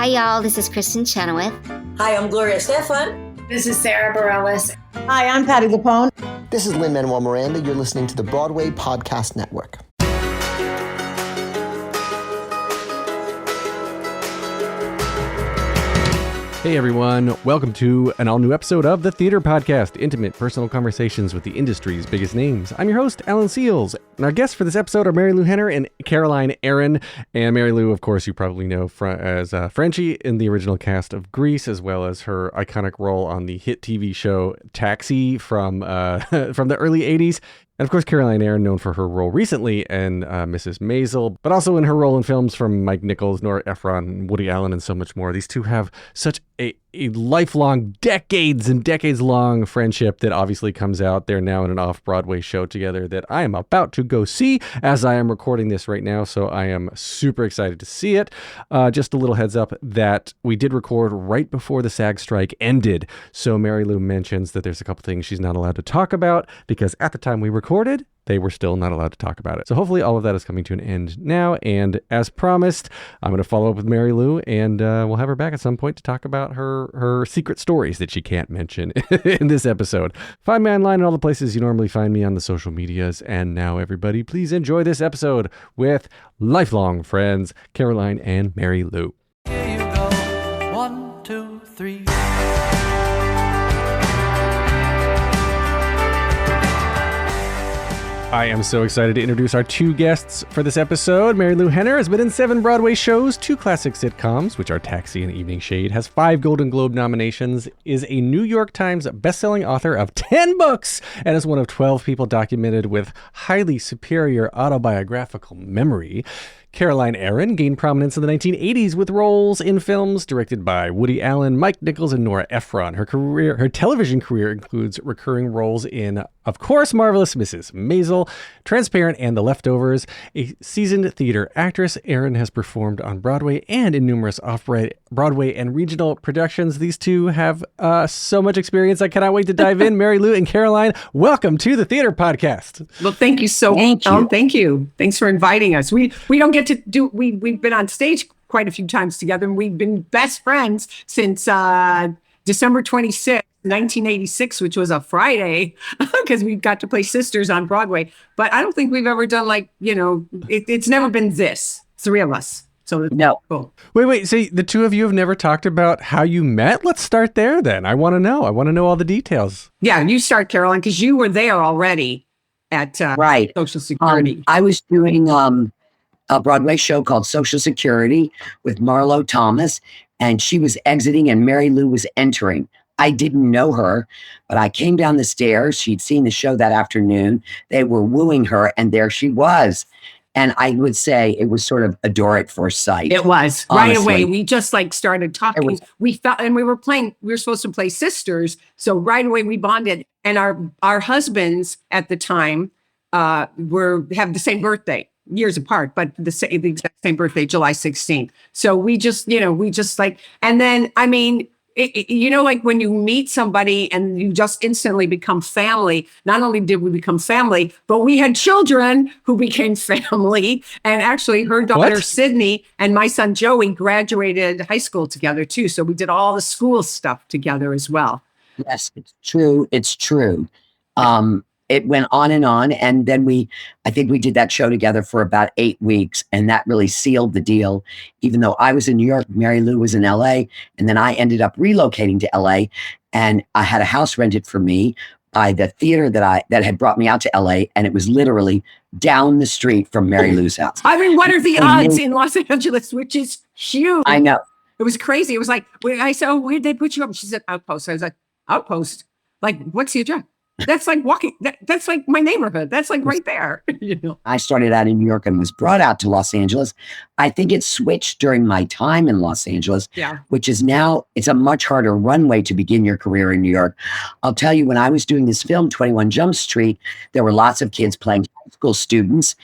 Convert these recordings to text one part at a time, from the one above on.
Hi, y'all. This is Kristen Chenoweth. Hi, I'm Gloria Stefan. This is Sarah Bareilles. Hi, I'm Patty Lapone. This is Lin-Manuel Miranda. You're listening to the Broadway Podcast Network. Hey everyone, welcome to an all-new episode of the Theater Podcast, intimate personal conversations with the industry's biggest names. I'm your host, Alan Seals, and our guests for this episode are Marilu Henner and Caroline Aaron. And Marilu, of course, you probably know as Frenchie in the original cast of Grease, as well as her iconic role on the hit TV show Taxi from the early 80s. And of course, Caroline Aaron, known for her role recently in Mrs. Maisel, but also in her role in films from Mike Nichols, Nora Ephron, Woody Allen, and so much more. These two have such a lifelong, decades and decades long friendship that obviously comes out. They're now in an off-Broadway show together that I am about to go see as I am recording this right now. So I am super excited to see it. Just a little heads up that we did record right before the SAG strike ended. So Marilu mentions that there's a couple things she's not allowed to talk about because at the time we recorded, they were still not allowed to talk about it. So hopefully all of that is coming to an end now. And as promised, I'm going to follow up with Marilu and we'll have her back at some point to talk about her secret stories that she can't mention in this episode. Find me online in all the places you normally find me on the social medias. And now everybody, please enjoy this episode with lifelong friends, Caroline and Marilu. Here you go. 1, 2, 3. I am so excited to introduce our two guests for this episode. Marilu Henner has been in 7 Broadway shows, 2 classic sitcoms, which are Taxi and Evening Shade, has 5 Golden Globe nominations, is a New York Times bestselling author of 10 books, and is one of 12 people documented with highly superior autobiographical memory. Caroline Aaron gained prominence in the 1980s with roles in films directed by Woody Allen, Mike Nichols, and Nora Ephron. Her television career includes recurring roles in, of course, Marvelous Mrs. Maisel, Transparent, and The Leftovers. A seasoned theater actress, Aaron has performed on Broadway and in numerous off-Broadway and regional productions. These two have so much experience. I cannot wait to dive in. Marilu and Caroline, welcome to the Theater Podcast. Well, thank you so much. Thank you. Thanks for inviting us. We don't get to do, we've been on stage quite a few times together, and we've been best friends since December 26th, 1986, which was a Friday, because we got to play sisters on Broadway. But I don't think we've ever done it's never been this, 3 of us. So no. Cool. Wait. So the two of you have never talked about how you met? Let's start there then. I want to know. I want to know all the details. Yeah, you start, Caroline, because you were there already at Social Security. I was doing a Broadway show called Social Security with Marlo Thomas, and she was exiting and Marilu was entering. I didn't know her, but I came down the stairs. She'd seen the show that afternoon. They were wooing her, and there she was. And I would say it was sort of adore at first sight. It was. Honestly. Right away. We just started talking. We felt, and we were supposed to play sisters. So right away we bonded. And our husbands at the time have the same birthday, years apart, but the exact same birthday, July 16th. So we just, and then, I mean, when you meet somebody and you just instantly become family, not only did we become family, but we had children who became family. And actually her daughter, Sydney, and my son, Joey, graduated high school together too. So we did all the school stuff together as well. Yes, it's true. It's true. It went on. And then I think we did that show together for about 8 weeks. And that really sealed the deal. Even though I was in New York, Marilu was in LA. And then I ended up relocating to LA. And I had a house rented for me by the theater that had brought me out to LA. And it was literally down the street from Marilu's house. I mean, what are the odds in Los Angeles, which is huge? I know. It was crazy. It was like, I said, oh, where'd they put you up? She said, Outpost. I was like, Outpost? Like, what's the address? That's like walking. That's like my neighborhood. That's like right there. I started out in New York and was brought out to Los Angeles. I think it switched during my time in Los Angeles, which is now, it's a much harder runway to begin your career in New York. I'll tell you, when I was doing this film, 21 Jump Street, there were lots of kids playing high school students.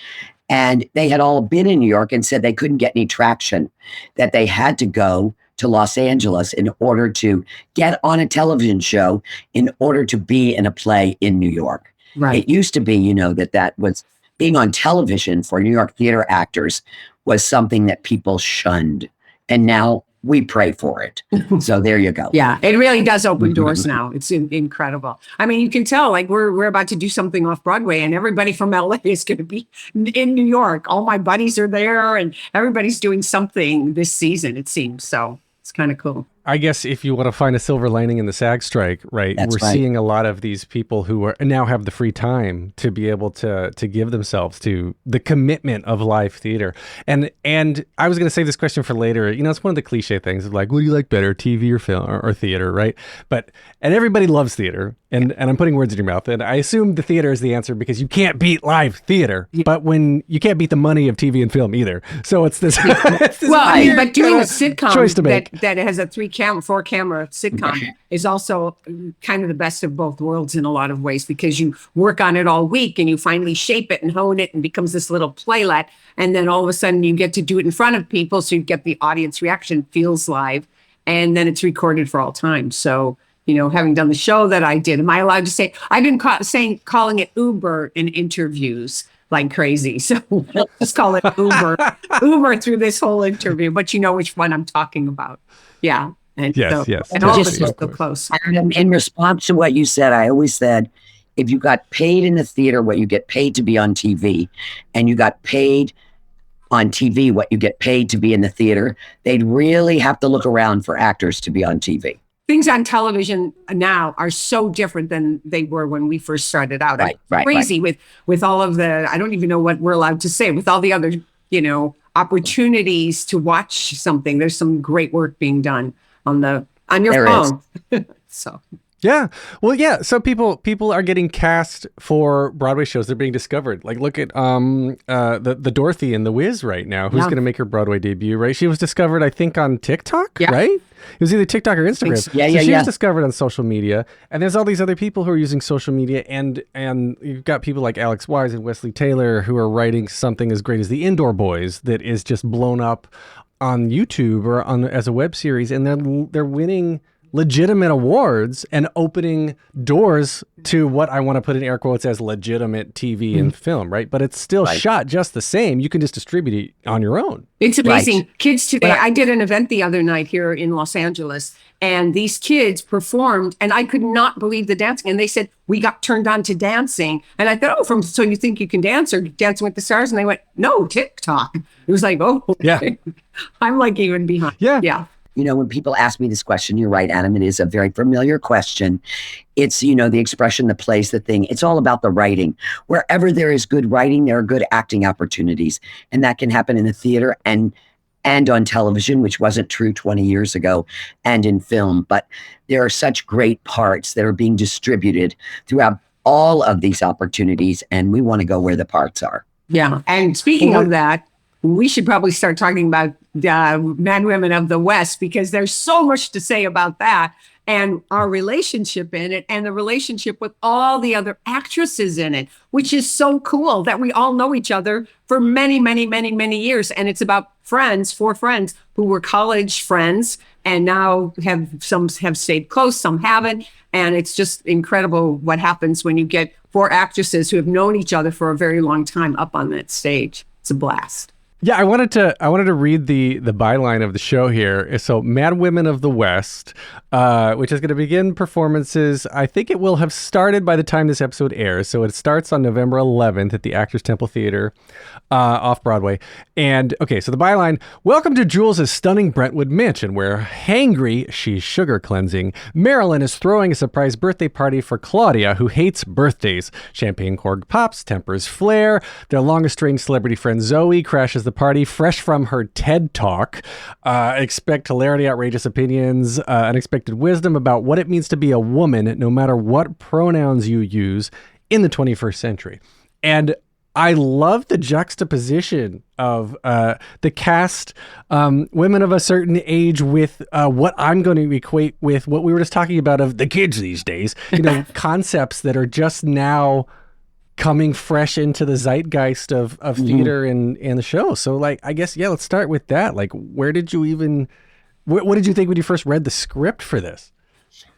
And they had all been in New York and said they couldn't get any traction, that they had to go to Los Angeles in order to get on a television show, in order to be in a play in New York. Right. It used to be, that was being on television for New York theater actors was something that people shunned. And now we pray for it. So there you go. Yeah, it really does open doors now. It's incredible. I mean, you can tell like we're about to do something off Broadway and everybody from LA is going to be in New York. All my buddies are there and everybody's doing something this season, it seems. So it's kind of cool. I guess if you want to find a silver lining in the SAG strike, right? We're seeing a lot of these people who are now have the free time to be able to give themselves to the commitment of live theater. And I was going to save this question for later. You know, it's one of the cliche things of like, what do you like better, TV or film or theater, right? And everybody loves theater. And I'm putting words in your mouth. And I assume the theater is the answer because you can't beat live theater. Yeah. But when you can't beat the money of TV and film either. So it's this. It's this but doing a sitcom choice to make. that has a 4-camera sitcom is also kind of the best of both worlds in a lot of ways because you work on it all week and you finally shape it and hone it and becomes this little playlet. And then all of a sudden you get to do it in front of people. So you get the audience reaction, feels live, and then it's recorded for all time. So, you know, having done the show that I did, am I allowed to say, I've been calling it Uber in interviews like crazy. So we'll just call it Uber through this whole interview, but you know which one I'm talking about. Yeah. And yes. And all of us are so close. In response to what you said, I always said, if you got paid in the theater what you get paid to be on TV, and you got paid on TV what you get paid to be in the theater, they'd really have to look around for actors to be on TV. Things on television now are so different than they were when we first started out. Right. Crazy with all of the, I don't even know what we're allowed to say, with all the other, you know, opportunities to watch something. There's some great work being done on your phone. So. Yeah. Well, yeah. So people are getting cast for Broadway shows. They're being discovered. Like, look at the Dorothy in The Wiz right now, who's going to make her Broadway debut, right? She was discovered, I think, on TikTok, right? It was either TikTok or Instagram. So she was discovered on social media. And there's all these other people who are using social media. And you've got people like Alex Wise and Wesley Taylor who are writing something as great as The Indoor Boys that is just blown up on YouTube or as a web series. And they're winning legitimate awards and opening doors to what I want to put in air quotes as legitimate TV and film, right? But it's still shot just the same. You can just distribute it on your own. It's amazing. Kids today, I did an event the other night here in Los Angeles, and these kids performed, and I could not believe the dancing. And they said, we got turned on to dancing. And I thought, so you think you can dance or Dancing with the Stars? And they went, no, TikTok. It was like, yeah. I'm like even behind. Yeah. You know, when people ask me this question, you're right, Adam, it is a very familiar question. It's, you know, the expression, the place, the thing. It's all about the writing. Wherever there is good writing, there are good acting opportunities. And that can happen in the theater and on television, which wasn't true 20 years ago, and in film. But there are such great parts that are being distributed throughout all of these opportunities. And we want to go where the parts are. Yeah. And speaking of that, we should probably start talking about Madwomen of the West, because there's so much to say about that and our relationship in it and the relationship with all the other actresses in it, which is so cool that we all know each other for many, many, many, many years. And it's about four friends who were college friends and now some have stayed close, some haven't. And it's just incredible what happens when you get 4 actresses who have known each other for a very long time up on that stage. It's a blast. Yeah, I wanted to read the byline of the show here. So, Madwomen of the West, which is going to begin performances. I think it will have started by the time this episode airs. So it starts on November 11th at the Actors Temple Theater off Broadway. And okay, so the byline: welcome to Jules' stunning Brentwood mansion, where hangry, she's sugar cleansing, Marilyn is throwing a surprise birthday party for Claudia, who hates birthdays. Champagne cork pops, tempers flare. Their long estranged celebrity friend Zoe crashes the party fresh from her TED Talk. Expect hilarity, outrageous opinions, unexpected wisdom about what it means to be a woman, no matter what pronouns you use in the 21st century. And I love the juxtaposition of the cast, women of a certain age, with what I'm going to equate with what we were just talking about of the kids these days. You know, concepts that are just now coming fresh into the zeitgeist of theater and the show. So, like, I guess, let's start with that. Like, where did you even, what did you think when you first read the script for this?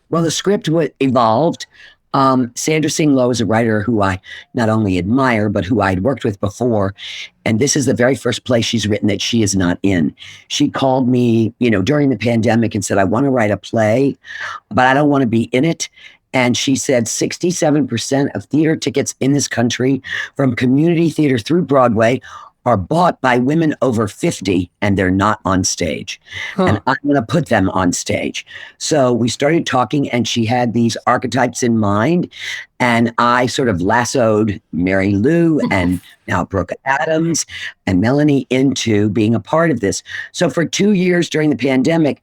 Well, the script evolved Sandra Singh Low is a writer who I not only admire, but who I'd worked with before. And this is the very first play she's written that she is not in. She called me, during the pandemic and said, I want to write a play, but I don't want to be in it. And she said 67% of theater tickets in this country, from community theater through Broadway, are bought by women over 50 and they're not on stage. And I'm going to put them on stage. So we started talking and she had these archetypes in mind. And I sort of lassoed Marilu and now Brooke Adams and Melanie into being a part of this. So for 2 years during the pandemic,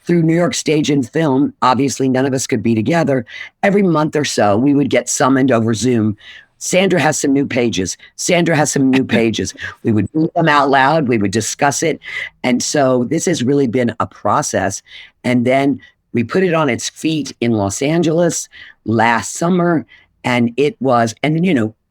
through New York Stage and Film, obviously none of us could be together. Every month or so, we would get summoned over Zoom. Sandra has some new pages. Sandra has some new pages. We would read them out loud. We would discuss it. And so this has really been a process. And then we put it on its feet in Los Angeles last summer. And it was, and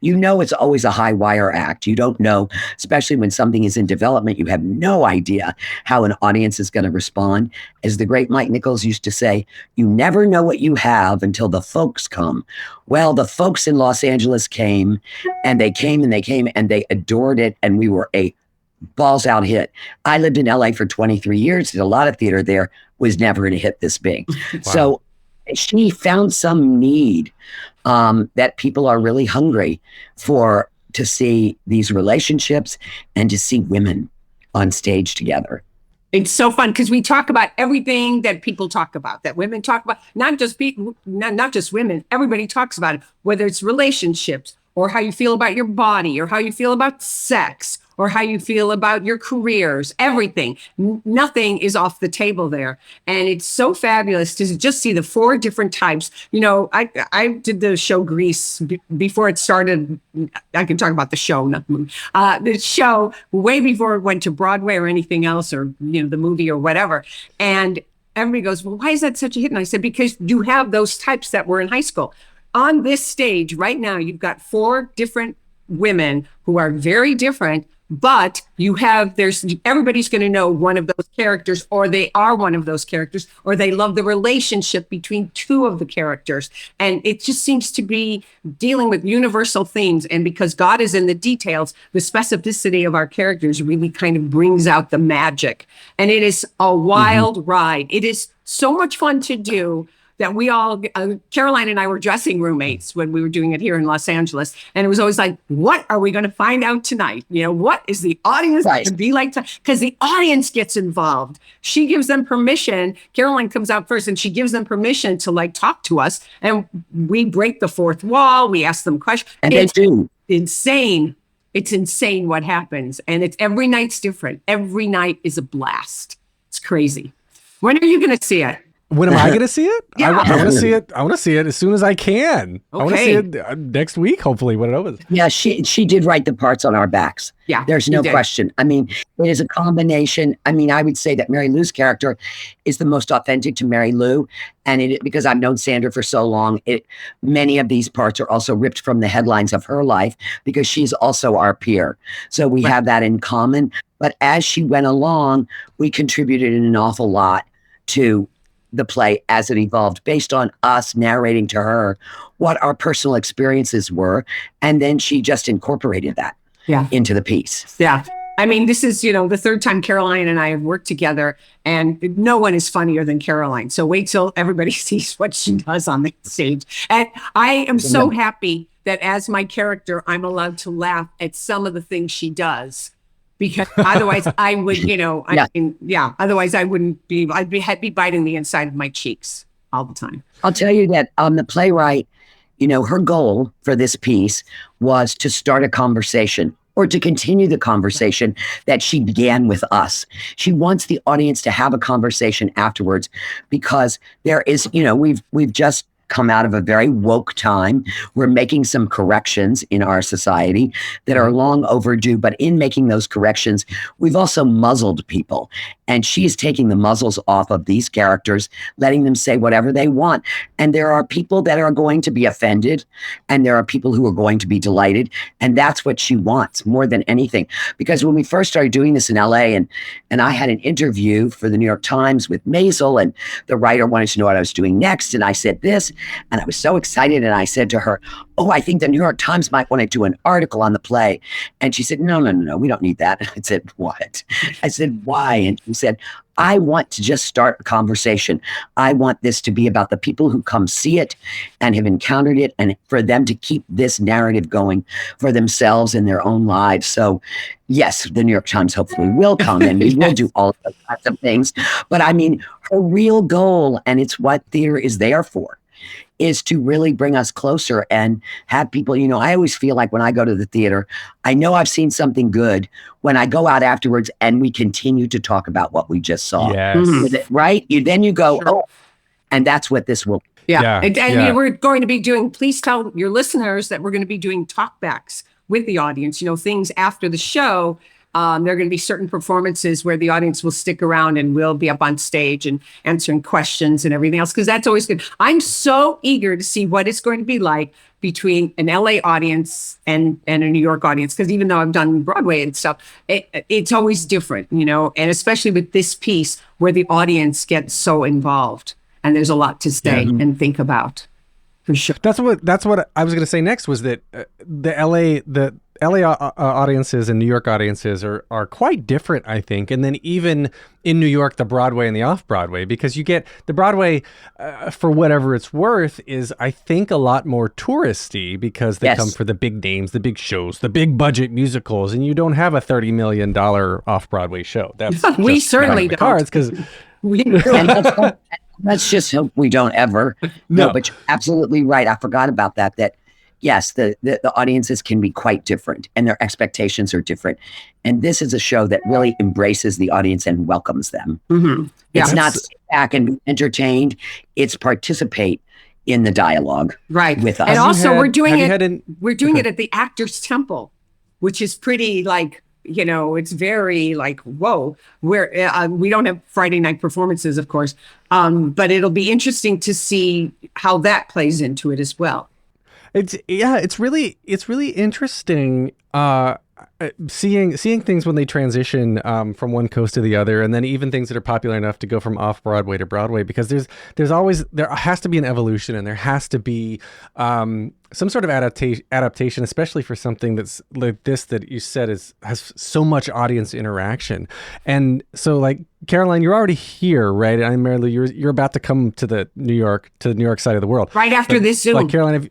it's always a high wire act. You don't know, especially when something is in development, you have no idea how an audience is going to respond. As the great Mike Nichols used to say, you never know what you have until the folks come. Well, the folks in Los Angeles came and they came and they came and they adored it. And we were a balls out hit. I lived in LA for 23 years. Did a lot of theater there, was never a hit this big. Wow. So she found some need that people are really hungry for, to see these relationships and to see women on stage together. It's so fun because we talk about everything that people talk about, that women talk about, not just people, not just women, everybody talks about it, whether it's relationships or how you feel about your body or how you feel about sex or how you feel about your careers, everything. Nothing is off the table there. And it's so fabulous to just see the 4 different types. I did the show Grease before it started. I can talk about the show, not the movie. The show way before it went to Broadway or anything else, or the movie or whatever. And everybody goes, well, why is that such a hit? And I said, because you have those types that were in high school. On this stage right now, you've got 4 different women who are very different, but everybody's going to know one of those characters, or they are one of those characters, or they love the relationship between 2 of the characters. And it just seems to be dealing with universal themes. And because God is in the details, the specificity of our characters really kind of brings out the magic. And it is a wild ride. It is so much fun to do. That we all, Caroline and I were dressing roommates when we were doing it here in Los Angeles. And it was always like, what are we going to find out tonight? What is the audience going to be like? Because the audience gets involved. She gives them permission. Caroline comes out first and she gives them permission to talk to us. And we break the 4th wall. We ask them questions. And they do. Insane. It's insane what happens. And every night's different. Every night is a blast. It's crazy. When are you going to see it? When am I going to see it? Yeah. I want to see it. I want to see it as soon as I can. Okay. I want to see it next week, hopefully, when it opens. Yeah, she did write the parts on our backs. Yeah, there's no question. I mean, it is a combination. I mean, I would say that Marilu's character is the most authentic to Marilu, and because I've known Sandra for so long, many of these parts are also ripped from the headlines of her life because she's also our peer. So we have that in common. But as she went along, we contributed an awful lot to the play as it evolved, based on us narrating to her what our personal experiences were. And then she just incorporated that into the piece. Yeah. I mean, this is, the 3rd time Caroline and I have worked together, and no one is funnier than Caroline. So wait till everybody sees what she does on the stage. And I am so happy that as my character, I'm allowed to laugh at some of the things she does. Because otherwise I would, otherwise I wouldn't be, I'd be biting the inside of my cheeks all the time. I'll tell you that the playwright, her goal for this piece was to start a conversation, or to continue the conversation that she began with us. She wants the audience to have a conversation afterwards, because there is, we've just come out of a very woke time. We're making some corrections in our society that are long overdue, but in making those corrections, we've also muzzled people. And she is taking the muzzles off of these characters, letting them say whatever they want. And there are people that are going to be offended, and there are people who are going to be delighted. And that's what she wants more than anything. Because when we first started doing this in LA, and I had an interview for the New York Times with Maisel, and the writer wanted to know what I was doing next. And I said this, And I was so excited. And I said to her, oh, I think the New York Times might want to do an article on the play. And she said, no, we don't need that. I said, what? I said, why? And she said, I want to just start a conversation. I want this to be about the people who come see it and have encountered it, and for them to keep this narrative going for themselves in their own lives. So yes, the New York Times hopefully will come and we will do all of those kinds of things. But I mean, her real goal, and it's what theater is there for, is to really bring us closer and have people, I always feel like when I go to the theater, I know I've seen something good when I go out afterwards and we continue to talk about what we just saw. Yes. Right? Then you go, oh, and that's what this will be. Yeah. And we're going to be doing, please tell your listeners that we're going to be doing talkbacks with the audience, things after the show. There are going to be certain performances where the audience will stick around and we'll be up on stage and answering questions and everything else, because that's always good. I'm so eager to see what it's going to be like between an LA audience and a New York audience, because even though I've done Broadway and stuff, it's always different, and especially with this piece where the audience gets so involved and there's a lot to say and think about. For sure. That's what I was going to say next, was that the LA audiences and New York audiences are quite different, I think. And then even in New York, the Broadway and the off-Broadway, because you get the Broadway, for whatever it's worth, is, I think, a lot more touristy, because they come for the big names, the big shows, the big budget musicals, and you don't have a $30 million off-Broadway show. That's we certainly don't. Cards, because let's just hope we don't ever. No, but you're absolutely right. I forgot about that. That yes, the audiences can be quite different and their expectations are different. And this is a show that really embraces the audience and welcomes them. Mm-hmm. It's not sit back and be entertained. It's participate in the dialogue with us. And also we're doing it at the Actors Temple, which is pretty it's very whoa, where we don't have Friday night performances, of course. But it'll be interesting to see how that plays into it as well. It's really interesting seeing things when they transition from one coast to the other, and then even things that are popular enough to go from off Broadway to Broadway, because there has to be an evolution, and there has to be some sort of adaptation, especially for something that's like this, that you said has so much audience interaction. And so, Caroline, you're already here, right? And Marilu, you're about to come to the New York side of the world right after this Zoom. Caroline,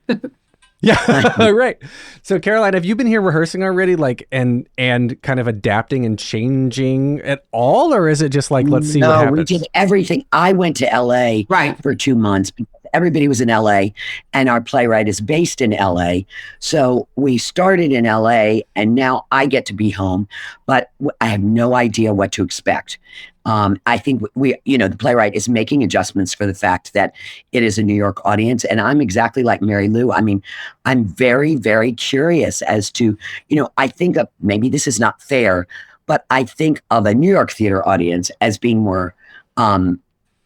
yeah, right. So, Caroline, have you been here rehearsing already, and kind of adapting and changing at all, or is it just let's see what happens? No, we did everything. I went to LA for 2 months because everybody was in LA, and our playwright is based in LA. So we started in LA, and now I get to be home, but I have no idea what to expect. I think the playwright is making adjustments for the fact that it is a New York audience. And I'm exactly like Marilu. I mean, I'm very, very curious as to, I think maybe this is not fair, but I think of a New York theater audience as being more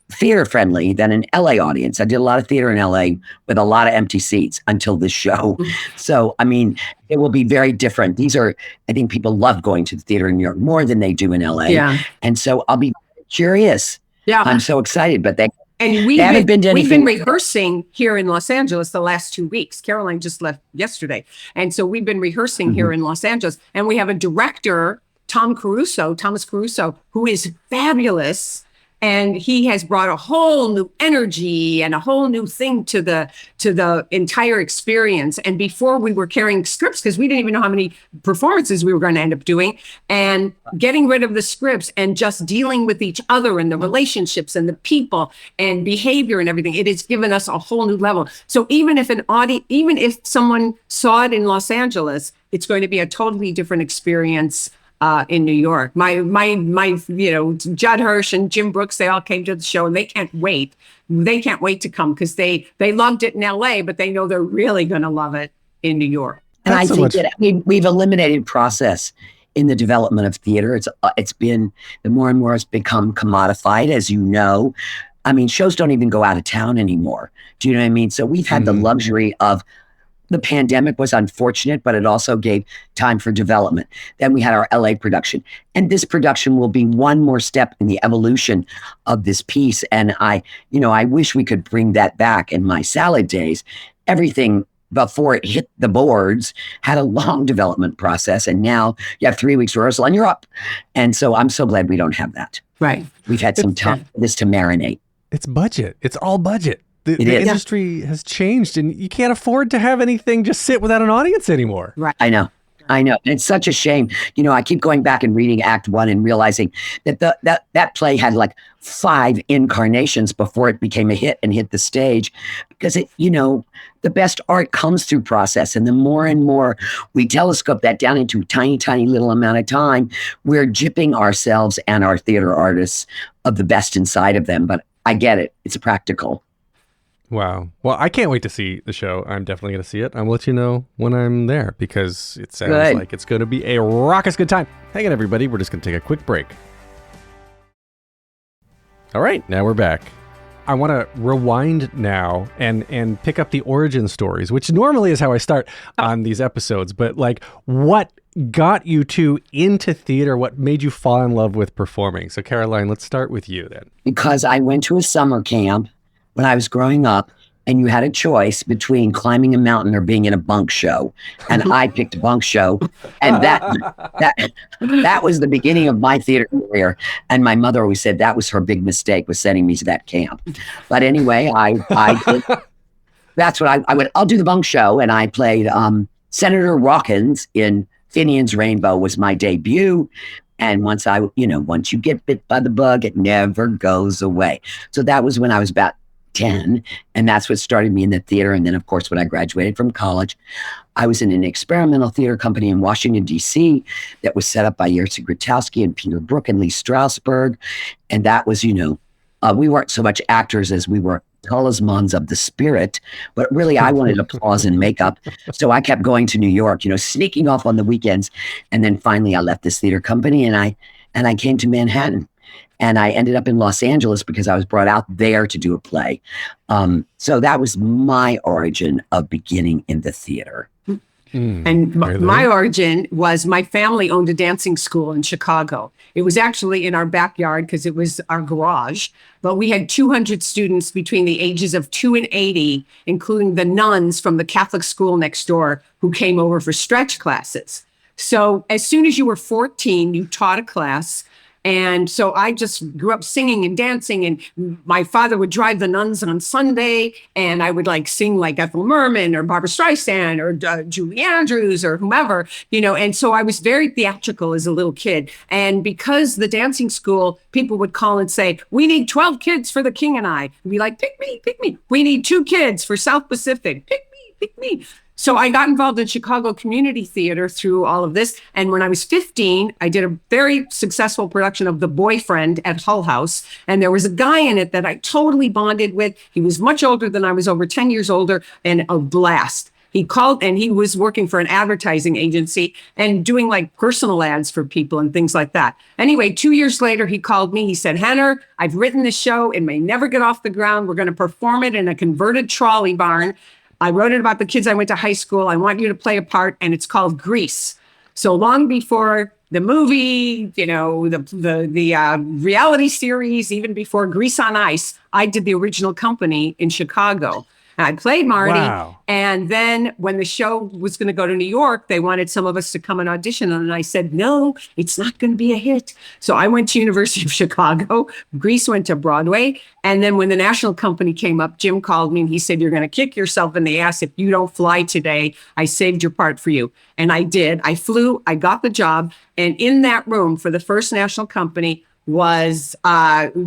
theater friendly than an LA audience. I did a lot of theater in LA with a lot of empty seats until this show. So, I mean, it will be very different. I think people love going to the theater in New York more than they do in LA. Yeah. And so I'll be curious. Yeah. I'm so excited, but we've been rehearsing here in Los Angeles the last 2 weeks. Caroline just left yesterday. And so we've been rehearsing here in Los Angeles, and we have a director, Thomas Caruso, who is fabulous. And he has brought a whole new energy and a whole new thing to the entire experience. And before, we were carrying scripts because we didn't even know how many performances we were going to end up doing, and getting rid of the scripts and just dealing with each other and the relationships and the people and behavior and everything. It has given us a whole new level. So even if someone saw it in Los Angeles, it's going to be a totally different experience in New York. My Judd Hirsch and Jim Brooks, they all came to the show, and they can't wait. They can't wait to come because they loved it in LA, but they know they're really going to love it in New York. And I think that we've eliminated process in the development of theater. It's been, the more and more it's become commodified, as you know. I mean, shows don't even go out of town anymore. Do you know what I mean? So we've had the luxury of the pandemic was unfortunate, but it also gave time for development. Then we had our LA production. And this production will be one more step in the evolution of this piece. And I wish we could bring that back. In my salad days, everything before it hit the boards had a long development process. And now you have 3 weeks rehearsal and you're up. And so I'm so glad we don't have that. Right. We've had some time for this to marinate. It's budget. It's all budget. The industry has changed, and you can't afford to have anything just sit without an audience anymore. Right. I know. And it's such a shame. I keep going back and reading Act 1 and realizing that that play had like 5 incarnations before it became a hit and hit the stage, because the best art comes through process. And the more and more we telescope that down into a tiny, tiny little amount of time, we're gypping ourselves and our theater artists of the best inside of them. But I get it. It's practical. Wow. Well, I can't wait to see the show. I'm definitely going to see it. I'll let you know when I'm there, because it sounds like it's going to be a raucous good time. Hang on, everybody. We're just going to take a quick break. All right. Now we're back. I want to rewind now and pick up the origin stories, which normally is how I start on these episodes. But what got you into theater? What made you fall in love with performing? So Caroline, let's start with you then. Because I went to a summer camp when I was growing up, and you had a choice between climbing a mountain or being in a bunk show. And I picked a bunk show. And that was the beginning of my theater career. And my mother always said that was her big mistake, was sending me to that camp. But anyway, that's what I went, I'll do the bunk show. And I played Senator Rawkins in Finian's Rainbow was my debut. And once you get bit by the bug, it never goes away. So that was when I was about 10, and that's what started me in the theater. And then, of course, when I graduated from college, I was in an experimental theater company in Washington, D.C. that was set up by Jerzy Grotowski and Peter Brook and Lee Strasberg. And that was, we weren't so much actors as we were talismans of the spirit, but really I wanted applause and makeup. So I kept going to New York, sneaking off on the weekends. And then finally I left this theater company and I came to Manhattan. And I ended up in Los Angeles because I was brought out there to do a play. So that was my origin of beginning in the theater. And my origin was my family owned a dancing school in Chicago. It was actually in our backyard because it was our garage. But we had 200 students between the ages of 2 and 80, including the nuns from the Catholic school next door who came over for stretch classes. So as soon as you were 14, you taught a class. And so I just grew up singing and dancing, and my father would drive the nuns on Sunday, and I would sing like Ethel Merman or Barbara Streisand or Julie Andrews or whomever, and so I was very theatrical as a little kid. And because the dancing school, people would call and say, we need 12 kids for the King and I. I'd be like, pick me, pick me. We need 2 kids for South Pacific. Pick me, pick me. So I got involved in Chicago Community Theater through all of this. And when I was 15, I did a very successful production of The Boyfriend at Hull House. And there was a guy in it that I totally bonded with. He was much older than I was, over 10 years older, and a blast. He called, and he was working for an advertising agency and doing personal ads for people and things like that. Anyway, 2 years later, he called me. He said, Henner, I've written this show. It may never get off the ground. We're going to perform it in a converted trolley barn. I wrote it about the kids I went to high school. I want you to play a part, and it's called Grease. So long before the movie, the reality series, even before Grease on Ice, I did the original company in Chicago. I played Marty. Wow. And then when the show was going to go to New York, they wanted some of us to come and audition. And I said, no, it's not going to be a hit. So I went to University of Chicago. Grease went to Broadway. And then when the national company came up, Jim called me and he said, you're going to kick yourself in the ass if you don't fly today. I saved your part for you. And I did. I flew. I got the job. And in that room for the first national company was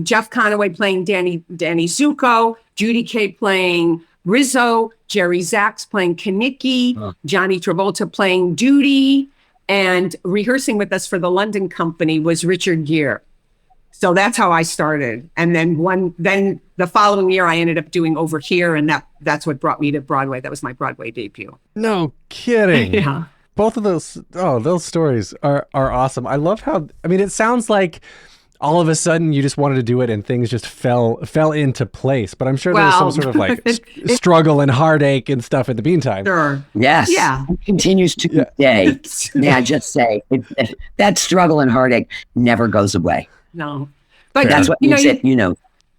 Jeff Conaway playing Danny Zuko, Judy Kaye playing Rizzo, Jerry Zaks playing Kanicki, Johnny Travolta playing Duty, and rehearsing with us for the London company was Richard Gere. So that's how I started. And then the following year I ended up doing Over Here, and that's what brought me to Broadway. That was my Broadway debut. No kidding. Yeah. Both of those stories are awesome. I love how, it sounds like all of a sudden you just wanted to do it and things just fell into place. But I'm sure there was some sort of like struggle and heartache and stuff in the meantime. Sure. Yes. Yeah. It continues to this day. May I just say, that struggle and heartache never goes away. No. But that's what makes it,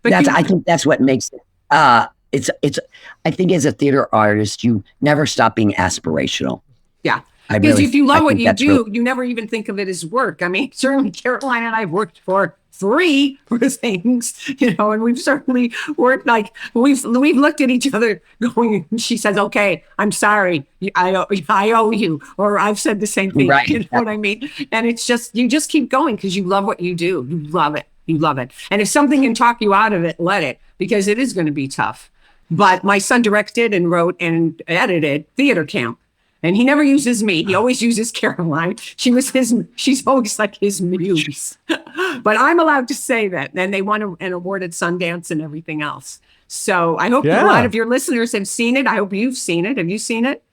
I think that's what makes it, it's, I think as a theater artist, you never stop being aspirational. Yeah. Because if you love what you do, you never even think of it as work. I mean, certainly Caroline and I have worked for free for things, and we've certainly worked we've looked at each other going, she says, okay, I'm sorry. I owe you, or I've said the same thing. Right. You know what I mean? And it's just, you just keep going because you love what you do. You love it. You love it. And if something can talk you out of it, let it, because it is going to be tough. But my son directed and wrote and edited Theater Camp. And he never uses me. He always uses Caroline. She's always like his muse. But I'm allowed to say that. And they won an award at Sundance and everything else. So I hope a lot of your listeners have seen it. I hope you've seen it. Have you seen it?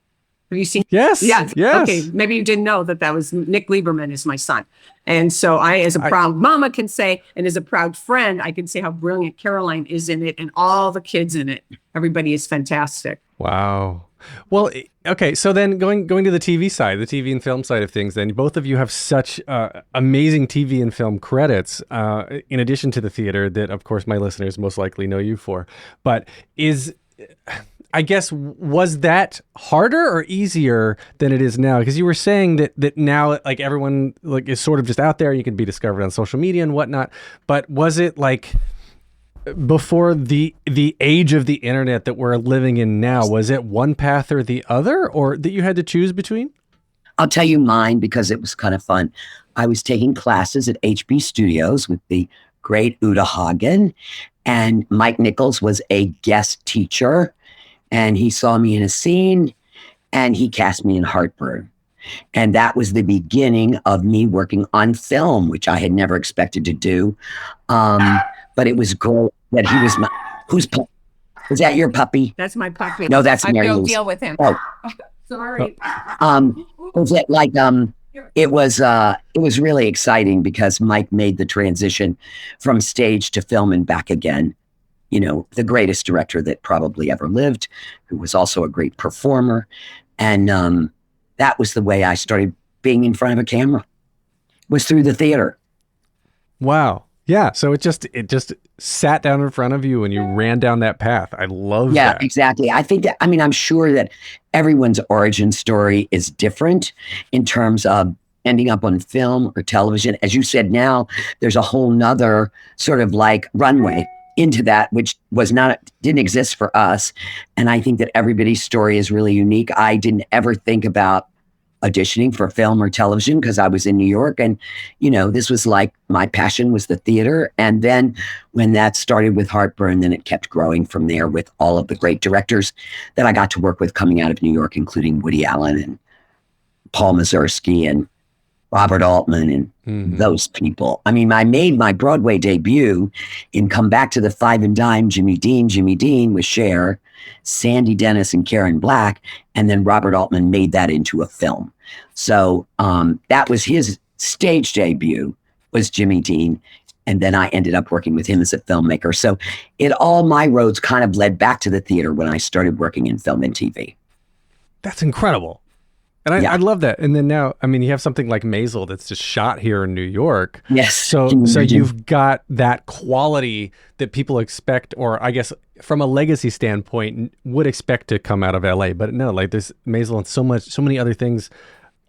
Have you seen it? Yes. Yes. Yes. Okay. Maybe you didn't know that was Nick Lieberman is my son. And so I, as a proud mama, can say, and as a proud friend, I can say how brilliant Caroline is in it and all the kids in it. Everybody is fantastic. Wow. Well, okay. So then going to the TV side, the TV and film side of things, then both of you have such amazing TV and film credits, in addition to the theater that, of course, my listeners most likely know you for. But was that harder or easier than it is now? Because you were saying that now, like, everyone is sort of just out there. You can be discovered on social media and whatnot. But was it like before the age of the internet that we're living in now? Was it one path or the other, or that you had to choose between? I'll tell you mine because it was kind of fun. I was taking classes at HB Studios with the great Uta Hagen, and Mike Nichols was a guest teacher. And he saw me in a scene and he cast me in Heartburn. And that was the beginning of me working on film, which I had never expected to do. But it was great that he was is that your puppy? That's my puppy. No, that's Marilu's. I don't deal with him. Oh. Sorry. Was it like, it was really exciting because Mike made the transition from stage to film and back again. The greatest director that probably ever lived, who was also a great performer. And that was the way I started being in front of a camera, was through the theater. Wow. Yeah. So it just sat down in front of you and you ran down that path. I love that. Yeah, exactly. I think I'm sure that everyone's origin story is different in terms of ending up on film or television. As you said, now there's a whole nother sort of like runway into that, which didn't exist for us. And I think that everybody's story is really unique. I didn't ever think about auditioning for film or television because I was in New York. And, this was like my passion was the theater. And then when that started with Heartburn, then it kept growing from there with all of the great directors that I got to work with coming out of New York, including Woody Allen and Paul Mazursky and Robert Altman and those people. I mean, I made my Broadway debut in Come Back to the Five and Dime, Jimmy Dean with Cher, Sandy Dennis and Karen Black, and then Robert Altman made that into a film. So that was his stage debut, was Jimmy Dean. And then I ended up working with him as a filmmaker. So my roads kind of led back to the theater when I started working in film and TV. That's incredible. And I love that. And then now, I mean, you have something like Maisel that's just shot here in New York. Yes. So you've got that quality that people expect, or I guess from a legacy standpoint, would expect to come out of LA. But no, like this Maisel and so many other things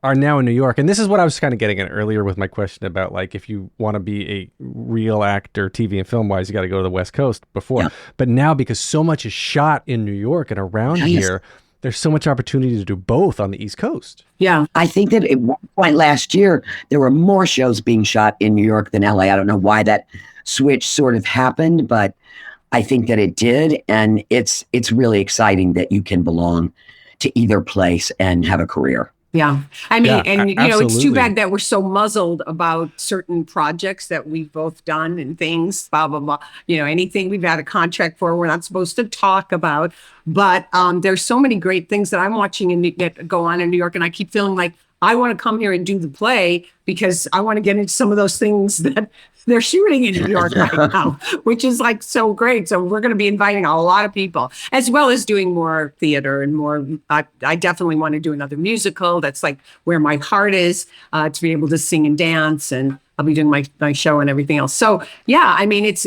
are now in New York. And this is what I was kind of getting at earlier with my question about, like, if you want to be a real actor, TV and film wise, you got to go to the West Coast before. Yeah. But now, because so much is shot in New York and around here, there's so much opportunity to do both on the East Coast. Yeah. I think that at one point last year, there were more shows being shot in New York than LA. I don't know why that switch sort of happened, but I think that it did. And it's really exciting that you can belong to either place and have a career. Yeah. I mean, absolutely. It's too bad that we're so muzzled about certain projects that we've both done and things, blah, blah, blah. Anything we've had a contract for, we're not supposed to talk about. But there's so many great things that I'm watching that go on in New York. And I keep feeling like I want to come here and do the play because I want to get into some of those things that they're shooting in New York right now, which is like so great. So we're going to be inviting a lot of people, as well as doing more theater and more. I definitely want to do another musical. That's like where my heart is, to be able to sing and dance, and I'll be doing my show and everything else. So yeah, I mean, it's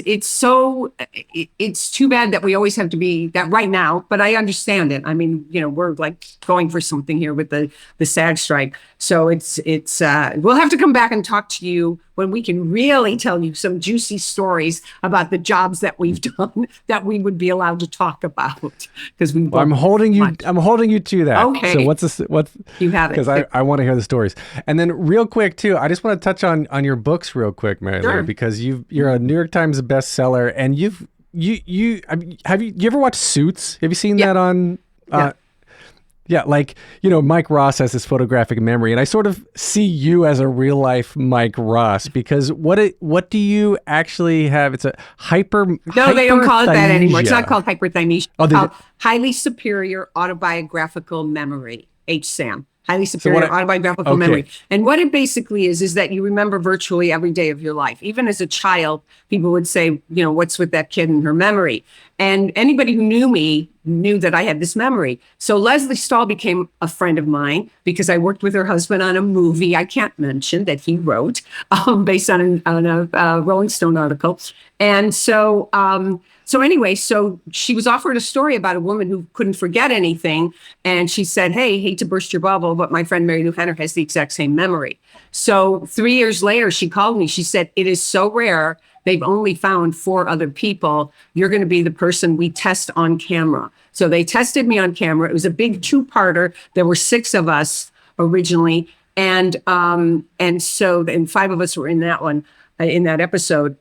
too bad that we always have to be that right now, but I understand it. I mean, we're like going for something here with the SAG strike. So it's we'll have to come back and talk to you when we can really tell you some juicy stories about the jobs that we've done that we would be allowed to talk about, because I'm holding you to that. Okay. So what's you have it, because I want to hear the stories. And then real quick too, I just want to touch on your books real quick, Marilu, sure. because you're a New York Times bestseller, and you ever watched Suits? Have you seen that on? Yeah, like, Mike Ross has this photographic memory, and I sort of see you as a real life Mike Ross, because what do you actually have? It's a No, they don't call it that anymore. It's not called hyperthymesia. It's called highly superior autobiographical memory, HSAM. Highly superior autobiographical memory. And what it basically is that you remember virtually every day of your life. Even as a child, people would say, what's with that kid and her memory? And anybody who knew me knew that I had this memory. So Leslie Stahl became a friend of mine because I worked with her husband on a movie I can't mention that he wrote, based on a Rolling Stone article. And so anyway, so she was offered a story about a woman who couldn't forget anything. And she said, hey, hate to burst your bubble, but my friend Marilu Henner has the exact same memory. So 3 years later, she called me. She said, it is so rare. They've only found 4 other people. You're going to be the person we test on camera. So they tested me on camera. It was a big 2-parter. There were 6 of us originally. And so 5 of us were in that one, in that episode.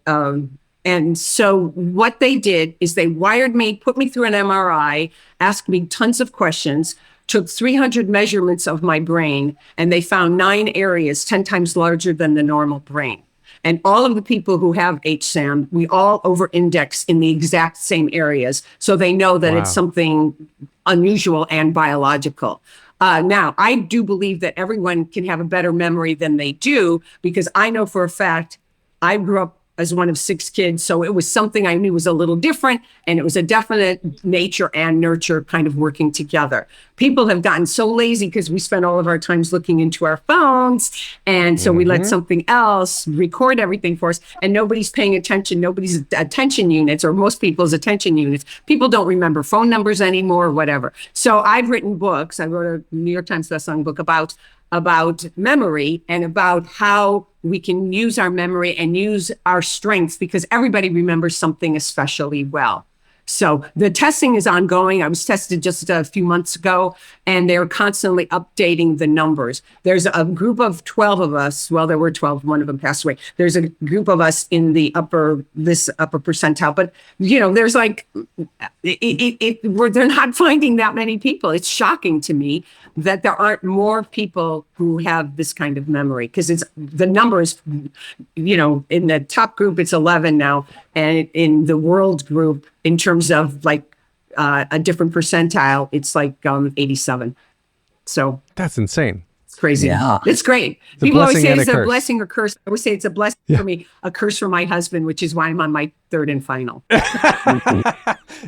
And so what they did is they wired me, put me through an MRI, asked me tons of questions, took 300 measurements of my brain, and they found 9 areas 10 times larger than the normal brain. And all of the people who have HSAM, we all over-index in the exact same areas. So they know that it's something unusual and biological. Now, I do believe that everyone can have a better memory than they do, because I know for a fact I grew up as one of 6 kids. So it was something I knew was a little different, and it was a definite nature and nurture kind of working together. People have gotten so lazy because we spend all of our times looking into our phones. And so we let something else record everything for us, and nobody's paying attention. Nobody's attention units, or most people's attention units. People don't remember phone numbers anymore or whatever. So I've written books. I wrote a New York Times bestselling book about memory and about how we can use our memory and use our strengths, because everybody remembers something especially well. So the testing is ongoing. I was tested just a few months ago, and they're constantly updating the numbers. There's a group of 12 of us. Well, there were 12. One of them passed away. There's a group of us in the upper percentile. But, there's like, they're not finding that many people. It's shocking to me that there aren't more people who have this kind of memory, because the numbers, in the top group, it's 11 now. And in the world group, in terms of like a different percentile, it's like 87. So that's insane. It's crazy. Yeah. It's great. It's People always say it's a blessing or curse. I always say it's a blessing for me, a curse for my husband, which is why I'm on my 3rd and final.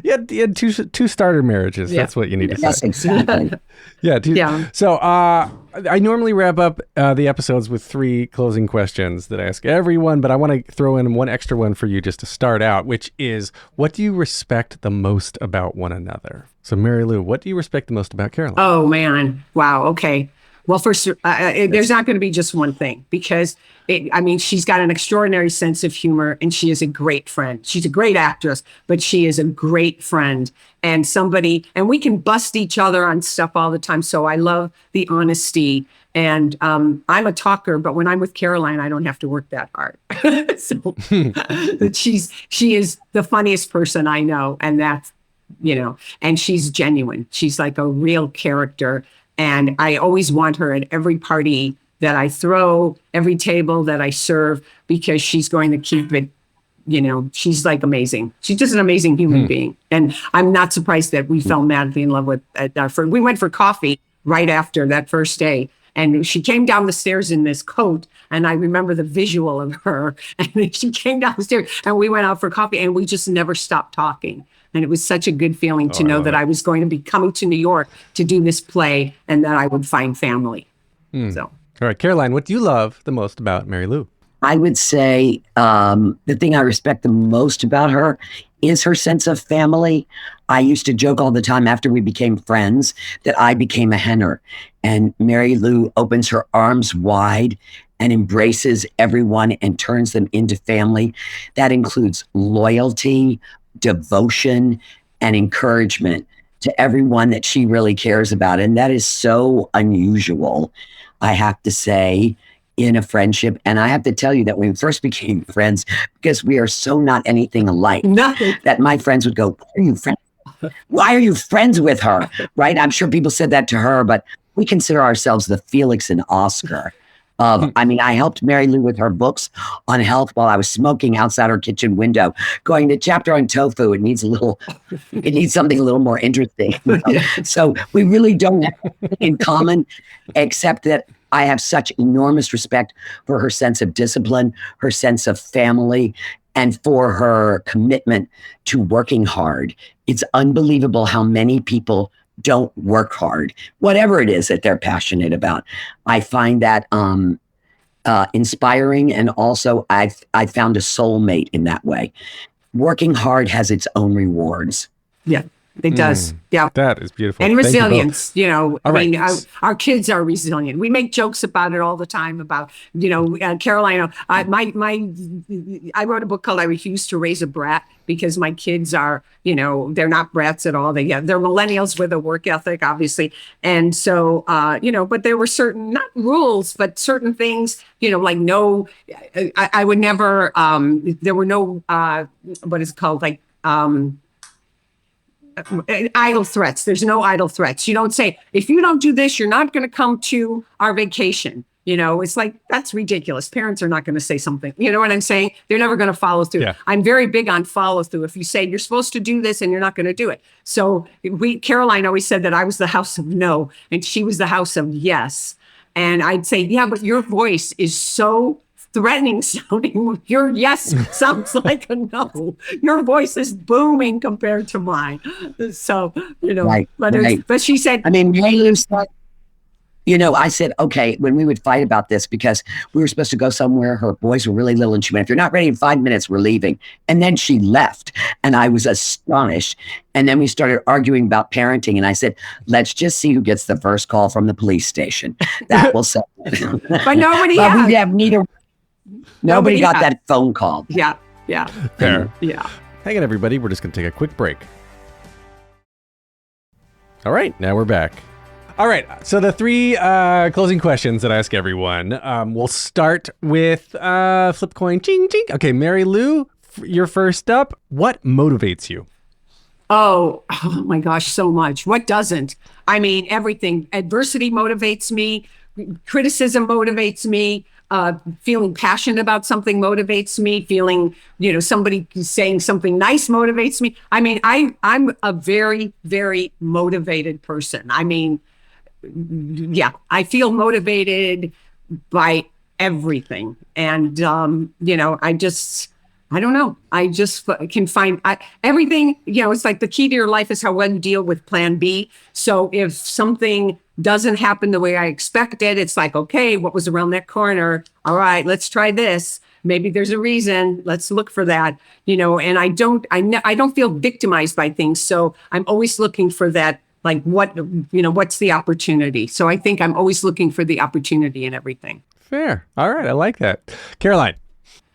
You had two starter marriages. Yeah. That's what you need to say. Yes, exactly. Yeah. So I normally wrap up the episodes with 3 closing questions that I ask everyone, but I want to throw in one extra one for you just to start out, which is, what do you respect the most about one another? So Marilu, what do you respect the most about Caroline? Oh, man. Wow. Okay. Well, first, there's not going to be just one thing, because she's got an extraordinary sense of humor, and she is a great friend. She's a great actress, but she is a great friend and and we can bust each other on stuff all the time. So I love the honesty, and I'm a talker, but when I'm with Caroline, I don't have to work that hard. So she is the funniest person I know. And that's, and she's genuine. She's like a real character. And I always want her at every party that I throw, every table that I serve, because she's going to keep it, she's like amazing. She's just an amazing human being. And I'm not surprised that we fell madly in love with our friend. We went for coffee right after that first day. And she came down the stairs in this coat, and I remember the visual of her. And then she came down the stairs, and we went out for coffee, and we just never stopped talking. And it was such a good feeling to know that I was going to be coming to New York to do this play, and that I would find family. So, all right, Caroline, what do you love the most about Marilu? I would say the thing I respect the most about her is her sense of family. I used to joke all the time after we became friends that I became a Henner, and Marilu opens her arms wide and embraces everyone and turns them into family. That includes loyalty, devotion, and encouragement to everyone that she really cares about. And that is so unusual, I have to say, in a friendship. And I have to tell you that when we first became friends, because we are so not anything alike, nothing. That my friends would go, why are you friends with her? Right? I'm sure people said that to her, but we consider ourselves the Felix and Oscar. I helped Marilu with her books on health while I was smoking outside her kitchen window, going, the chapter on tofu, it needs something a little more interesting. So we really don't have anything in common, except that I have such enormous respect for her sense of discipline, her sense of family, and for her commitment to working hard. It's unbelievable how many people don't work hard, whatever it is that they're passionate about. I find that inspiring, and also I found a soulmate in that way. Working hard has its own rewards. Yeah, it does. Yeah. That is beautiful. And resilience, our kids are resilient. We make jokes about it all the time about, Caroline, I wrote a book called I Refuse to Raise a Brat, because my kids are, they're not brats at all. They're millennials with a work ethic, obviously. And so, but there were certain, not rules, but certain things, like no, I would never, there were no, what is it called? Like, idle threats. There's no idle threats. You don't say, if you don't do this, you're not going to come to our vacation. It's like, that's ridiculous. Parents are not going to say something. You know what I'm saying? They're never going to follow through. Yeah. I'm very big on follow through. If you say you're supposed to do this and you're not going to do it. So Caroline always said that I was the house of no, and she was the house of yes. And I'd say, yeah, but your voice is so threatening sounding. Your yes sounds like a no. Your voice is booming compared to mine. So, right, but she said, Marilu said, I said, okay, when we would fight about this, because we were supposed to go somewhere, her boys were really little, and she went, if you're not ready in 5 minutes, we're leaving. And then she left, and I was astonished. And then we started arguing about parenting, and I said, let's just see who gets the first call from the police station. That will settle it. But nobody Nobody got that phone call. Yeah. Fair. Yeah. Hang on, everybody. We're just going to take a quick break. All right. Now we're back. All right. So the three closing questions that I ask everyone. We'll start with flip coin. Ching, ching. Okay. Marilu, you're first up. What motivates you? Oh my gosh, so much. What doesn't? Everything. Adversity motivates me. Criticism motivates me. Feeling passionate about something motivates me. Feeling, somebody saying something nice motivates me. I'm a very, very motivated person. I feel motivated by everything. And, I don't know. I just can find everything, it's like the key to your life is how well you deal with plan B. So if something doesn't happen the way I expected, it's like, okay, what was around that corner? All right, let's try this. Maybe there's a reason. Let's look for that, and I don't feel victimized by things. So I'm always looking for that, like what's the opportunity? So I think I'm always looking for the opportunity in everything. Fair. All right. I like that. Caroline.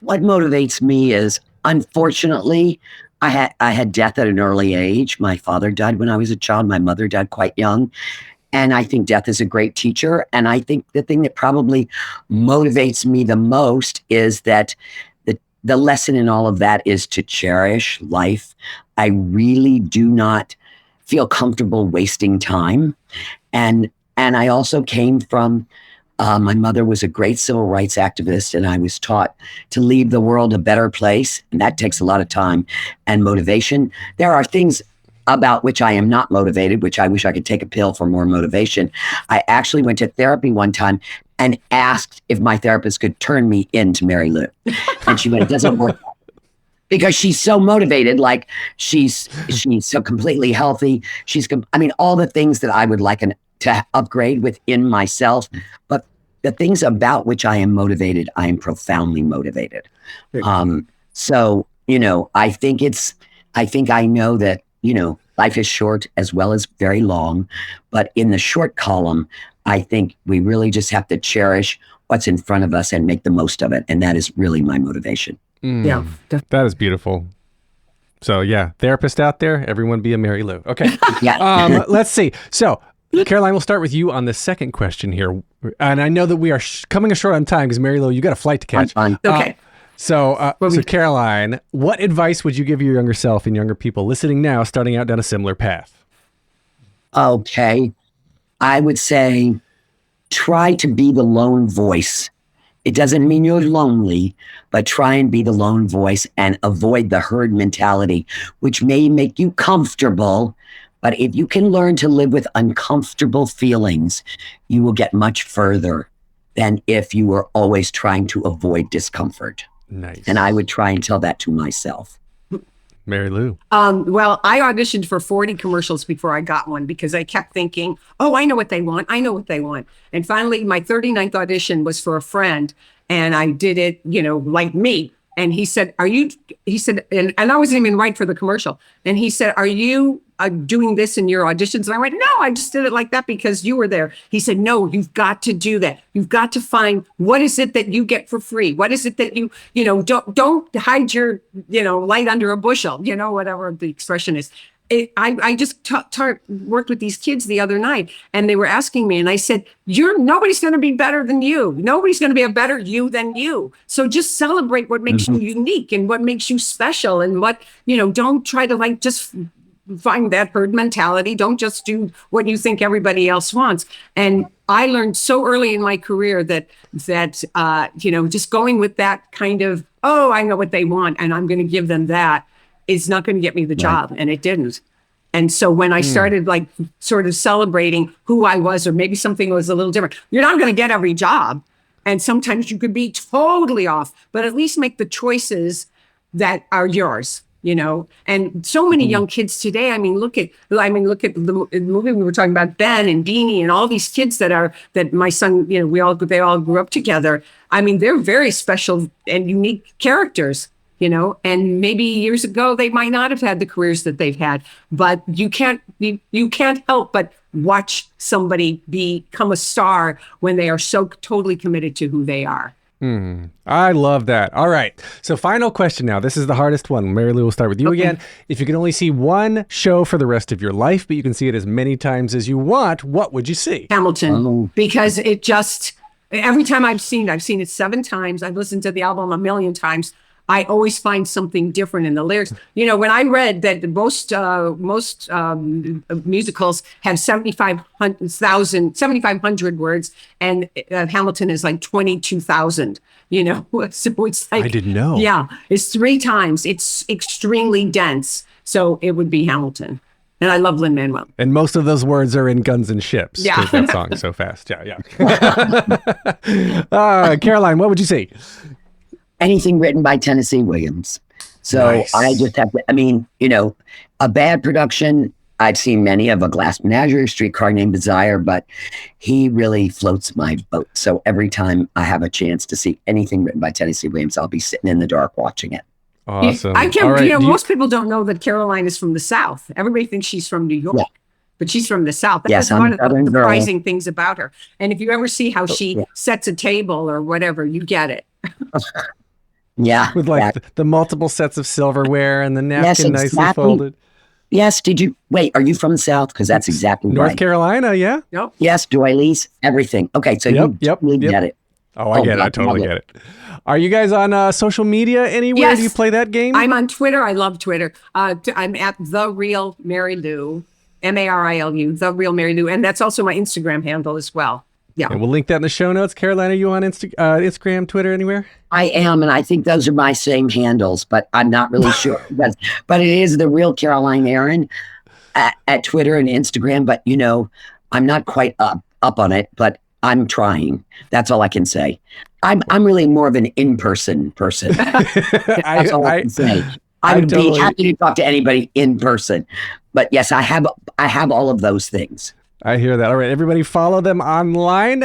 What motivates me is, unfortunately, I had death at an early age. My father died when I was a child. My mother died quite young. And I think death is a great teacher. And I think the thing that probably motivates me the most is that the lesson in all of that is to cherish life. I really do not feel comfortable wasting time. And I also came from, my mother was a great civil rights activist, and I was taught to leave the world a better place. And that takes a lot of time and motivation. There are things about which I am not motivated, which I wish I could take a pill for more motivation. I actually went to therapy one time and asked if my therapist could turn me into Marilu. And she went, it doesn't work. Because she's so motivated, like she's so completely healthy. All the things that I would like to upgrade within myself. But the things about which I am motivated, I am profoundly motivated. So, I think I know that, life is short as well as very long. But in the short column, I think we really just have to cherish what's in front of us and make the most of it. And that is really my motivation. Yeah. That is beautiful. So yeah, therapist out there, everyone be a Marilu. Okay. Yeah. Let's see. So Caroline, we'll start with you on the second question here. And I know that we are coming short on time because Marilu, you got a flight to catch. Okay. So Caroline, what advice would you give your younger self and younger people listening now, starting out down a similar path? Okay. I would say try to be the lone voice. It doesn't mean you're lonely, but try and be the lone voice and avoid the herd mentality, which may make you comfortable. But if you can learn to live with uncomfortable feelings, you will get much further than if you were always trying to avoid discomfort. Nice. And I would try and tell that to myself. Marilu. Well, I auditioned for 40 commercials before I got one because I kept thinking, oh, I know what they want. I know what they want. And finally, my 39th audition was for a friend, and I did it, like me. And he said, and I wasn't even right for the commercial. And he said, are you doing this in your auditions? And I went, no, I just did it like that because you were there. He said, no, you've got to do that. You've got to find what is it that you get for free? What is it that you don't hide your, light under a bushel, whatever the expression is. I just worked with these kids the other night, and they were asking me, and I said, nobody's going to be better than you. Nobody's going to be a better you than you. So just celebrate what makes you unique and what makes you special, and what, don't try to just find that herd mentality. Don't just do what you think everybody else wants. And I learned so early in my career that just going with that kind of, oh, I know what they want, and I'm going to give them that, is not going to get me the job. And it didn't. And so when I started sort of celebrating who I was, or maybe something was a little different, you're not going to get every job. And sometimes you could be totally off, but at least make the choices that are yours, and so many young kids today. Look at the movie we were talking about, Ben and Beanie and all these kids that my son, they all grew up together. They're very special and unique characters. And maybe years ago, they might not have had the careers that they've had, but you can't help but watch somebody become a star when they are so totally committed to who they are. I love that. All right. So final question now. This is the hardest one. Marilu, we'll start with you again. If you could only see one show for the rest of your life, but you can see it as many times as you want, what would you see? Hamilton, because it just, every time I've seen it 7 times. I've listened to the album 1,000,000 times. I always find something different in the lyrics. When I read that most musicals have 7,500 words, and Hamilton is like 22,000. So it's like, I didn't know. Yeah, it's 3 times. It's extremely dense. So it would be Hamilton. And I love Lin-Manuel. And most of those words are in Guns and Ships. Yeah. That song is so fast. Yeah. Caroline, what would you say? Anything written by Tennessee Williams. So Nice. I just have to, a bad production. I've seen many of A Glass Menagerie, Streetcar Named Desire, but he really floats my boat. So every time I have a chance to see anything written by Tennessee Williams, I'll be sitting in the dark watching it. Awesome. I can't, All right. most people don't know that Caroline is from the South. Everybody thinks she's from New York. Yeah. But she's from the South. That's one of the surprising things about her. And if you ever see how she sets a table or whatever, you get it. Yeah. With the multiple sets of silverware and the napkin nicely folded. Yes. Are you from the South? Because that's exactly North right. Carolina, yeah. Yep. Yes, doilies, everything. Okay, so you get it. Oh, I get it. I totally get it. Are you guys on social media anywhere? Yes. Do you play that game? I'm on Twitter. I love Twitter. I'm at The Real Marilu, Marilu, The Real Marilu. And that's also my Instagram handle as well. Yeah. And we'll link that in the show notes. Caroline, are you on Instagram, Twitter, anywhere? I am, and I think those are my same handles, but I'm not really sure. But it is The Real Caroline Aaron. at Twitter and Instagram, but I'm not quite up on it, but I'm trying. That's all I can say. I'm really more of an in-person person. That's all I can say. I would be happy to talk to anybody in person. But yes, I have all of those things. I hear that. All right, everybody follow them online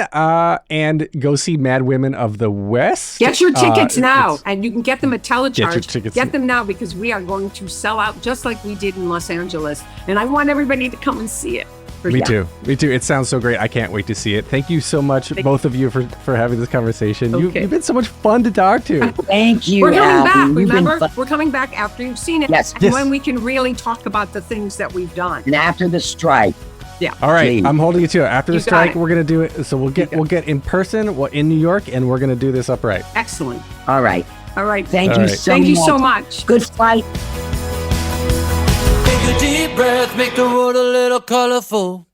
and go see Madwomen of the West. Get your tickets now, and you can get them at telecharge. Get your tickets. Get them now because we are going to sell out just like we did in Los Angeles. And I want everybody to come and see it. Me too. It sounds so great. I can't wait to see it. Thank you so much, both of you, for having this conversation. Okay. You've been so much fun to talk to. Thank you. We're coming back. Remember, we're coming back after you've seen it. Yes. And when we can really talk about the things that we've done. And after the strike. Yeah. All right. Please. I'm holding you to it. After the strike, it. we're gonna do it. So we'll get in person in New York, and we're gonna do this upright. Excellent. All right. Thank you so much. Good flight. Take a deep breath, make the world a little colorful.